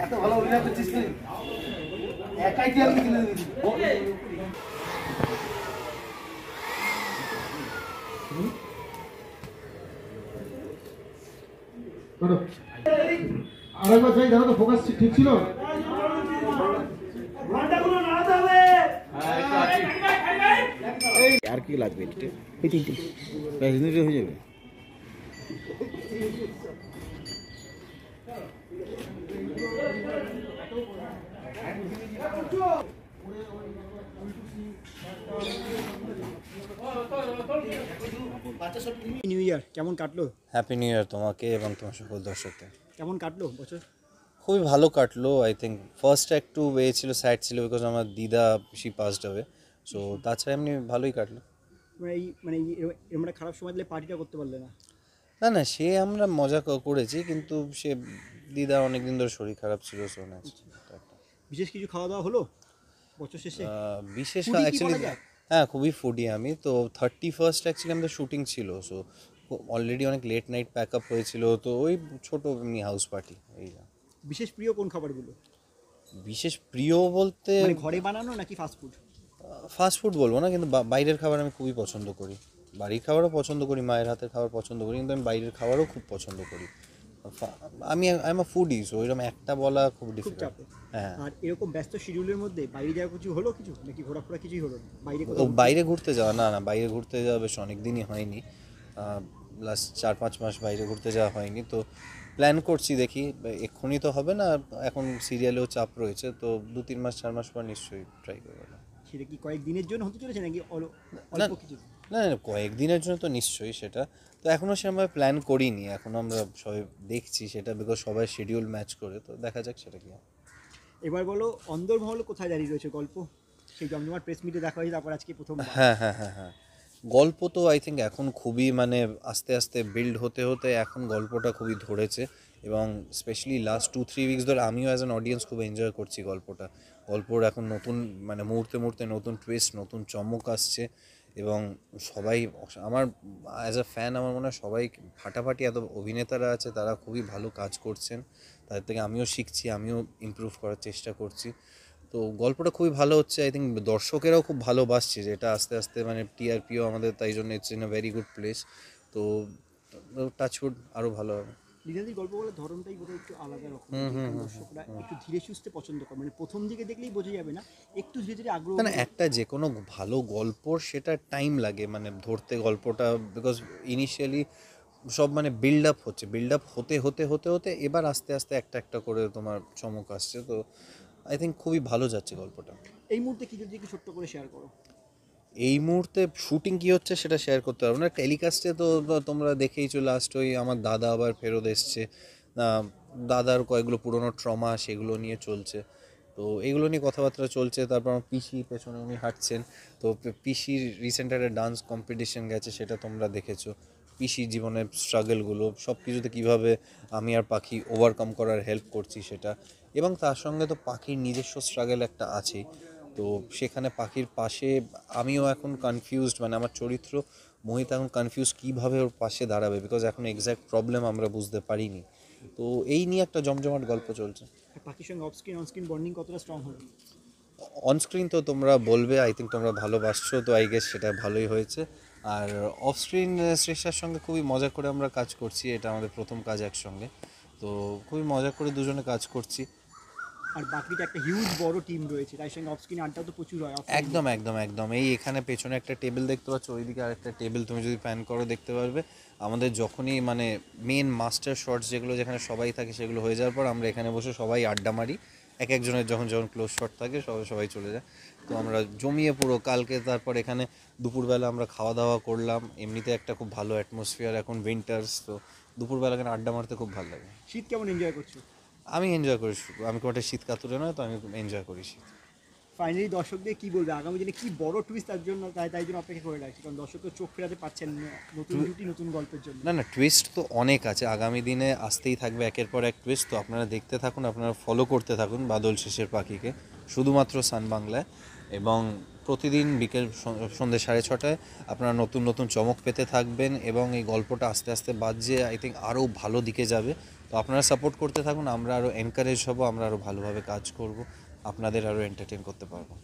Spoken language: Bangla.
এত ভালো অভিনয় করছিস তুই, একাই কি আমি কিনে দিবি? আরেকবার যাই, জানো তো ফোকাস ঠিক ছিল। আর কি লাগবে? এই তিনটে হয়ে যাবে। নিউ ইয়ার কেমন কাটলো? হ্যাপি নিউ ইয়ার তোমাকে এবং তোমার সকল দর্শককে। কেমন কাটলো বছর? খুবই ভালো কাটলো। আই থিঙ্ক ফার্স্টটা একটু ছিল, স্যাড ছিল, বিকজ আমার দিদা শি পাসড অ্যাওয়ে। সো তাছাড়া এমনি ভালোই কাটলো। এরকম একটা খারাপ সময় দিলে পার্টিটা করতে পারলে না? না না, সে আমরা মজা করেছি, কিন্তু সে দিদা অনেকদিন ধরে শরীর খারাপ ছিল। সো না, বিশেষ কিছু খাওয়া দাওয়া হলো বছর শেষে? বিশেষ অ্যাকচুয়ালি হ্যাঁ, খুবই ফুডি আমি। তো 31st অ্যাকচুয়ালি আমাদের শুটিং ছিল। সো অলরেডি অনেক লেট নাইট প্যাক আপ হয়েছিল, তো ওই ছোটো এমনি হাউস পার্টি। এই বিশেষ প্রিয় কোন খাবারগুলো? বিশেষ প্রিয় বলতে ঘরে বানানো নাকি ফাস্টফুড? ফাস্টফুড বলবো না, কিন্তু বাইরের খাবার আমি খুবই পছন্দ করি। বাড়ির খাবারও পছন্দ করি, মায়ের হাতের খাবার পছন্দ করি, কিন্তু আমি বাইরের খাবারও খুব পছন্দ করি। I am a foodie, so এরকম একটা বলা খুব ডিফিকাল্ট। হ্যাঁ। আর এরকম ব্যস্ত শিডিউলের মধ্যে বাইরে যাওয়া কিছু হলো, কিছু নাকি ঘোরাফোরা কিছুই হলো না? বাইরে ঘুরতে যাওয়া না, বাইরে ঘুরতে যাওয়া বেশ অনেক দিনই হয়নি। লাস্ট 4-5 মাস বাইরে ঘুরতে যাওয়া হয়নি। তো প্ল্যান করছি, দেখি এক্ষুনি তো হবে না, এখন সিরিয়ালেও চাপ রয়েছে, তো 2-3 মাস 4 মাস পর নিশ্চয়ই ট্রাই করবো। সেটা কি কয়েকদিনের জন্য হতে চলেছে নাকি অল্প কিছু? না না, কয়েকদিনের জন্য তো নিশ্চয়ই, সেটা তো এখনও সেরকমভাবে প্ল্যান করিনি। এখন আমরা সবাই দেখছি সেটা, বিকজ সবাই শিডিউল ম্যাচ করে, তো দেখা যাক সেটা কি। এবার বলো, অন্দরমহল কোথায় দাঁড়িয়ে রয়েছে গল্প? সেই জমজমাট প্রেস মিটে দেখা হয়েছে, তারপর আজকে প্রথম। হ্যাঁ হ্যাঁ হ্যাঁ হ্যাঁ, গল্প তো আই থিঙ্ক এখন খুবই মানে আস্তে আস্তে বিল্ড হতে হতে এখন গল্পটা খুবই ধরেছে, এবং স্পেশালি লাস্ট 2-3 উইকস ধরে আমিও অ্যাজ অ্যান অডিয়েন্স খুব এনজয় করছি গল্পর এখন নতুন মানে মুহূর্তে মুহূর্তে নতুন টুইস্ট, নতুন চমক আসছে, এবং সবাই আমার অ্যাজ আ ফ্যান আমার মনে হয় সবাই ফাটাফাটি এত অভিনেতারা আছে, তারা খুবই ভালো কাজ করছেন, তাদের থেকে আমিও শিখছি, আমিও ইমপ্রুভ করার চেষ্টা করছি। তো গল্পটা খুবই ভালো হচ্ছে। আই থিঙ্ক দর্শকেরাও খুব ভালোবাসছে, যেটা আস্তে আস্তে মানে টিআরপিও আমাদের, তাই জন্য it's in a very good place. তো টাচউড আরও ভালো হবে। লীনাদির গল্প বলার ধরনটাই বোধহয় একটু আলাদা রকম। দর্শকরা একটু ধীরে সুস্থে পছন্দ করে, মানে প্রথম দিকে দেখলেই বোঝা যাবে না, একটু ধীরে ধীরে আগ্রহ। না, একটা যে কোনো ভালো গল্পর সেটা টাইম লাগে মানে ধরতে গল্পটা, বিকজ ইনিশিয়ালি সব মানে বিল্ড আপ হতে হতে হতে হতে এবার আস্তে আস্তে একটা একটা করে তোমার চমক আসছে। তো আই থিঙ্ক খুবই ভালো যাচ্ছে গল্পটা। এই মুহূর্তে কি যদি একটু ছোট্ট করে শেয়ার করো? এই মুহূর্তে শুটিং কী হচ্ছে সেটা শেয়ার করতে পারবো না। টেলিকাস্টে তো তোমরা দেখেইছো, লাস্ট ওই আমার দাদা আবার ফেরত এসছে, দাদার কয়েকগুলো পুরোনো ট্রমা সেগুলো নিয়ে চলছে, তো এগুলো নিয়ে কথাবার্তা চলছে। তারপর আমার পিসি পেছনে উনি হাঁটছেন, তো পিসির রিসেন্ট একটা ডান্স কম্পিটিশন গেছে, সেটা তোমরা দেখেছো। পিসির জীবনের স্ট্রাগলগুলো সব কিছুতে কীভাবে আমি আর পাখি ওভারকাম করার হেল্প করছি সেটা, এবং তার সঙ্গে তো পাখির নিজস্ব স্ট্রাগল একটা আছেই। তো সেখানে পাখির পাশে আমিও এখন কনফিউজড, মানে আমার চরিত্র মোহিত এখন কনফিউজ কীভাবে ওর পাশে দাঁড়াবে, বিকজ এখন এক্স্যাক্ট প্রবলেম আমরা বুঝতে পারিনি। তো এই নিয়ে একটা জমজমাট গল্প চলছে। পাখির সঙ্গে অনস্ক্রিন বন্ডিং কতটা স্ট্রং হলো? অনস্ক্রিন তো তোমরা বলবে, আই থিঙ্ক তোমরা ভালোবাসছো, তো আই গেস সেটা ভালোই হয়েছে। আর অফস্ক্রিন শ্রেষ্ঠার সঙ্গে খুবই মজা করে আমরা কাজ করছি, এটা আমাদের প্রথম কাজ একসঙ্গে, তো খুবই মজা করে দুজনে কাজ করছি। আর বাকিটা একটা হিউজ বড় টিম রয়েছে, তার সঙ্গে অফস্ক্রিন আড্ডা তো প্রচুর হয়। একদম একদম একদম, এই এখানে পেছনে একটা টেবিল দেখতে পাচ্ছ, ওইদিকে আরেকটা টেবিল তুমি যদি প্যান করো দেখতে পারবে। আমাদের যখনই মানে মেন মাস্টার শটস যেগুলো যেখানে সবাই থাকে সেগুলো হয়ে যাওয়ার পর আমরা এখানে বসে সবাই আড্ডা মারি, এক একজনের যখন যখন ক্লোজ শট থাকে সবাই চলে যায়, তো আমরা জমিয়ে পুরো কালকে। তারপর এখানে দুপুরবেলা আমরা খাওয়া দাওয়া করলাম, এমনিতে একটা খুব ভালো অ্যাটমসফিয়ার, এখন উইন্টার্স, তো দুপুরবেলা এখানে আড্ডা মারতে খুব ভালো লাগে। শীত কেমন এনজয় করছো? আমি এনজয় করি, আমি কোনো একটা শীত কাতুরে নয়, তো আমি এনজয় করি শীত। ফাইনালি দর্শকদের কী বলবে আগামী দিনে কী বড় টুইস্ট তার জন্য, তাই জন্য অপেক্ষা করে রাখছি, কারণ দর্শক তো চোখ ফেরাতে পারছেন নতুন জুটি নতুন গল্পের জন্য। না না, টুইস্ট তো অনেক আছে, আগামী দিনে আসতেই থাকবে একের পর এক টুইস্ট, তো আপনারা দেখতে থাকুন, আপনারা ফলো করতে থাকুন বাদল শেষের পাখিকে, শুধুমাত্র সান বাংলায়। এবং প্রতিদিন বিকেল সন্ধ্যে 6:30টায় আপনারা নতুন নতুন চমক পেতে থাকবেন এবং এই গল্পটা আস্তে আস্তে বাজে আই থিঙ্ক আরও ভালো দিকে যাবে। তো আপনারা সাপোর্ট করতে থাকুন, আমরা আরও এনকারেজ হব, আমরা আরও ভালোভাবে কাজ করব, আপনাদের আরও এন্টারটেন করতে পারবো।